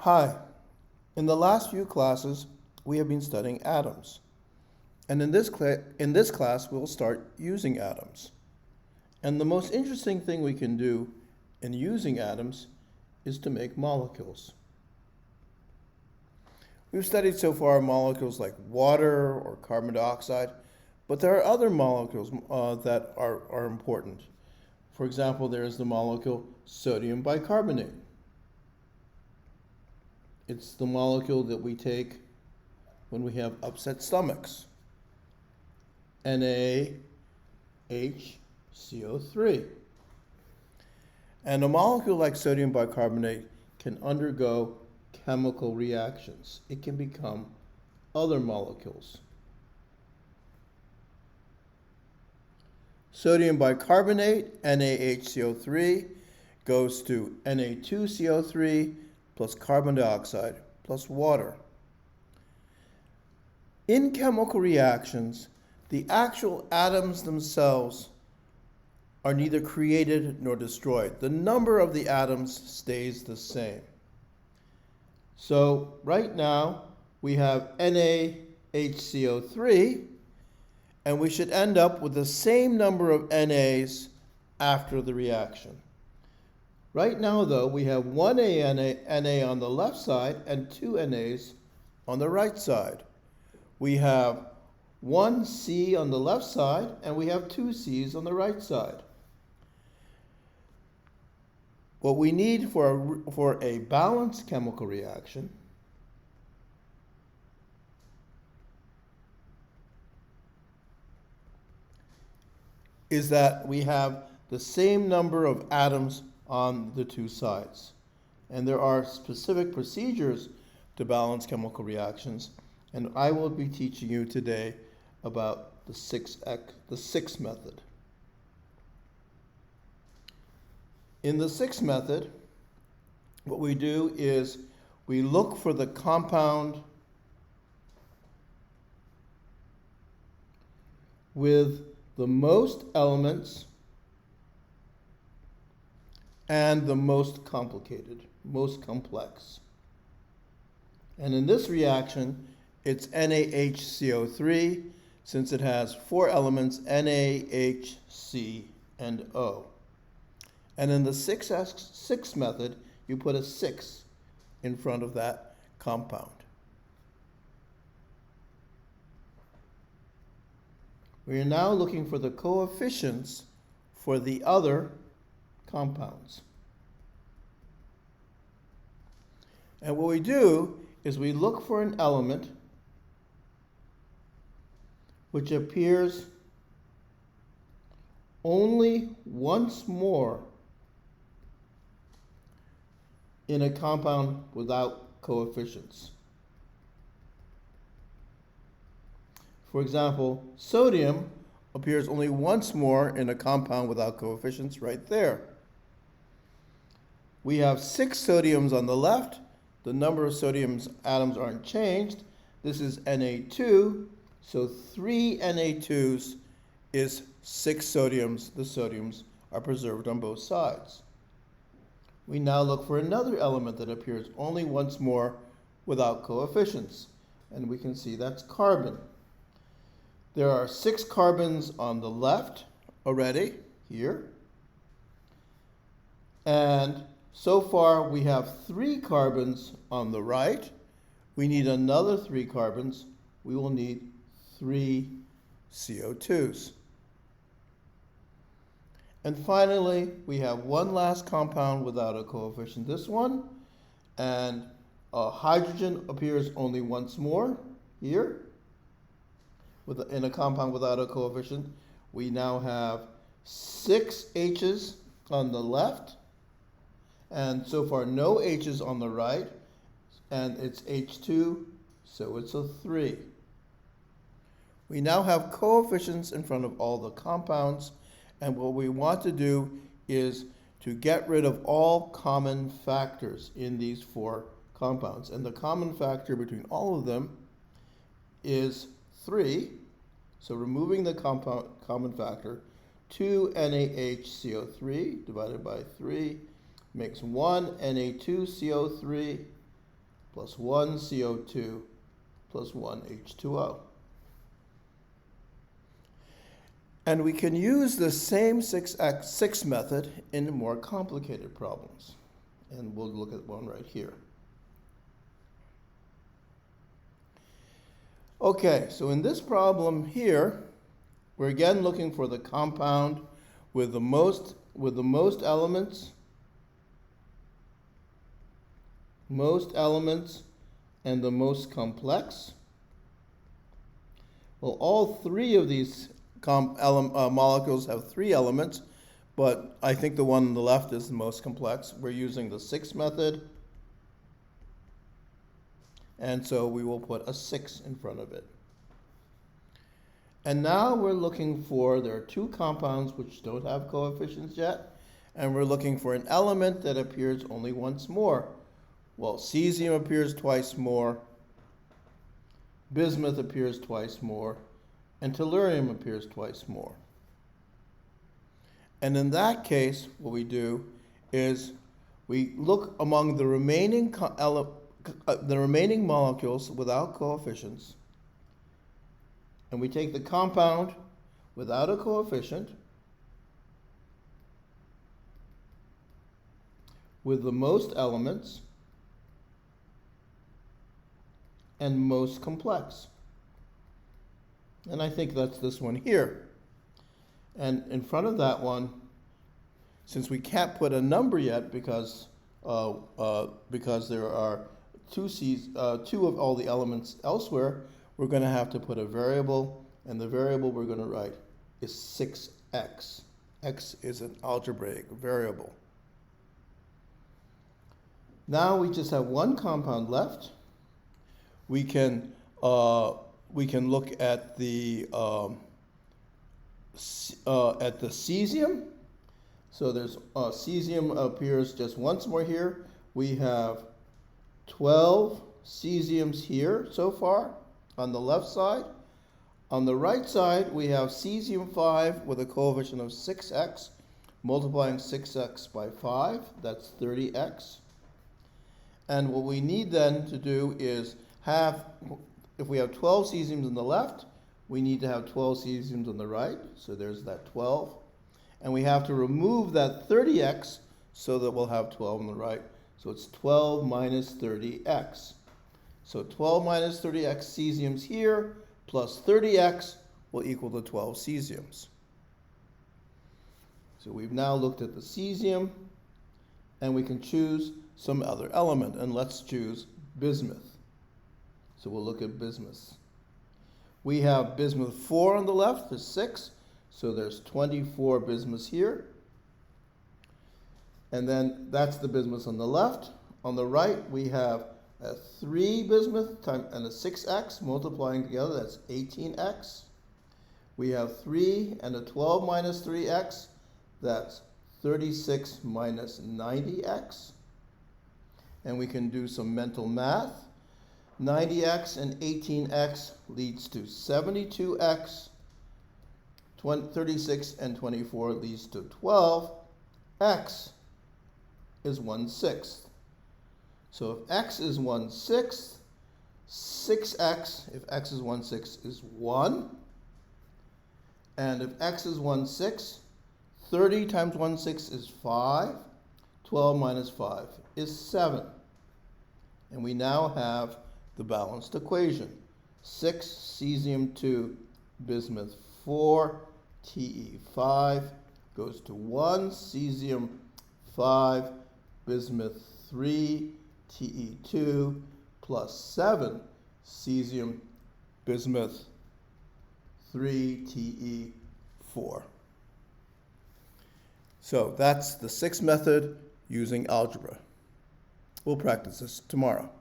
Hi. In the last few classes, we have been studying atoms. And in this class, we'll start using atoms. And the most interesting thing we can do in using atoms is to make molecules. We've studied so far molecules like water or carbon dioxide, but there are other molecules that are important. For example, there is the molecule sodium bicarbonate. It's the molecule that we take when we have upset stomachs. NaHCO3. And a molecule like sodium bicarbonate can undergo chemical reactions. It can become other molecules. Sodium bicarbonate, NaHCO3, goes to Na2CO3 plus carbon dioxide plus water. In chemical reactions, the actual atoms themselves are neither created nor destroyed. The number of the atoms stays the same. So right now we have NaHCO3, and we should end up with the same number of NAs after the reaction. Right now, though, we have one Na on the left side and two NAs on the right side. We have one C on the left side and we have two C's on the right side. What we need for a balanced chemical reaction is that we have the same number of atoms on the two sides. And there are specific procedures to balance chemical reactions, and I will be teaching you today about the 6 method. In the 6 method, what we do is we look for the compound with the most elements and the most complicated, most complex. And in this reaction, it's NaHCO3, since it has 4 elements, Na, H, C, and O. And in the 6 method, you put a 6 in front of that compound. We are now looking for the coefficients for the other compounds. And what we do is we look for an element which appears only once more in a compound without coefficients. For example, sodium appears only once more in a compound without coefficients right there. We have 6 sodiums on the left. The number of sodium atoms aren't changed. This is Na2, so 3 Na2s is 6 sodiums. The sodiums are preserved on both sides. We now look for another element that appears only once more without coefficients, and we can see that's carbon. There are 6 carbons on the left already, here. And so far we have 3 carbons on the right. We need another 3 carbons. We will need 3 CO2s. And finally, we have one last compound without a coefficient, this one. And hydrogen appears only once more, here. In a compound without a coefficient, we now have 6 H's on the left, and so far no H's on the right, and it's H2, so it's a 3. We now have coefficients in front of all the compounds, and what we want to do is to get rid of all common factors in these 4 compounds. And the common factor between all of them is 3, so removing the common factor, 2 NaHCO3 divided by 3 makes 1 Na2CO3 plus 1 CO2 plus 1 H2O. And we can use the same 6 method in more complicated problems. And we'll look at one right here. Okay, so in this problem here, we're again looking for the compound with the most elements, and the most complex. Well, all three of these molecules have 3 elements, but I think the one on the left is the most complex. We're using the 6 method, and so we will put a 6 in front of it. And now we're looking for, there are 2 compounds which don't have coefficients yet, and we're looking for an element that appears only once more. Well, cesium appears twice more, bismuth appears twice more, and tellurium appears twice more. And in that case, what we do is we look among the remaining molecules without coefficients, and we take the compound without a coefficient with the most elements and most complex. And I think that's this one here. And in front of that one, since we can't put a number yet because there are two of all the elements elsewhere, we're going to have to put a variable, and the variable we're going to write is 6x. X is an algebraic variable. Now we just have one compound left. We can look at the cesium. So there's cesium appears just once more here. We have 12 cesiums here so far on the left side. On the right side, we have cesium 5 with a coefficient of 6x, multiplying 6x by 5, that's 30x. And what we need then to do is if we have 12 cesiums on the left, we need to have 12 cesiums on the right, so there's that 12. And we have to remove that 30x so that we'll have 12 on the right. So it's 12 minus 30x. So 12 minus 30x cesiums here plus 30x will equal the 12 cesiums. So we've now looked at the cesium, and we can choose some other element, and let's choose bismuth. So we'll look at bismuth. We have bismuth 4 on the left, there's 6, so there's 24 bismuths here. And then that's the bismuth on the left. On the right, we have a 3 bismuth and a 6x multiplying together, that's 18x. We have 3 and a 12 minus 3x, that's 36 minus 90x. And we can do some mental math. 90x and 18x leads to 72x. 36 and 24 leads to 12. X is 1/6. So if x is 1/6, 6x, if x is 1/6, is 1. And if x is 1/6, 30 times 1/6 is 5. 12 minus 5 is 7. And we now have the balanced equation. 6 cesium 2 bismuth 4 Te5 goes to 1 cesium 5 bismuth 3 Te2 plus 7 cesium bismuth 3 Te4. So that's the 6th method using algebra. We'll practice this tomorrow.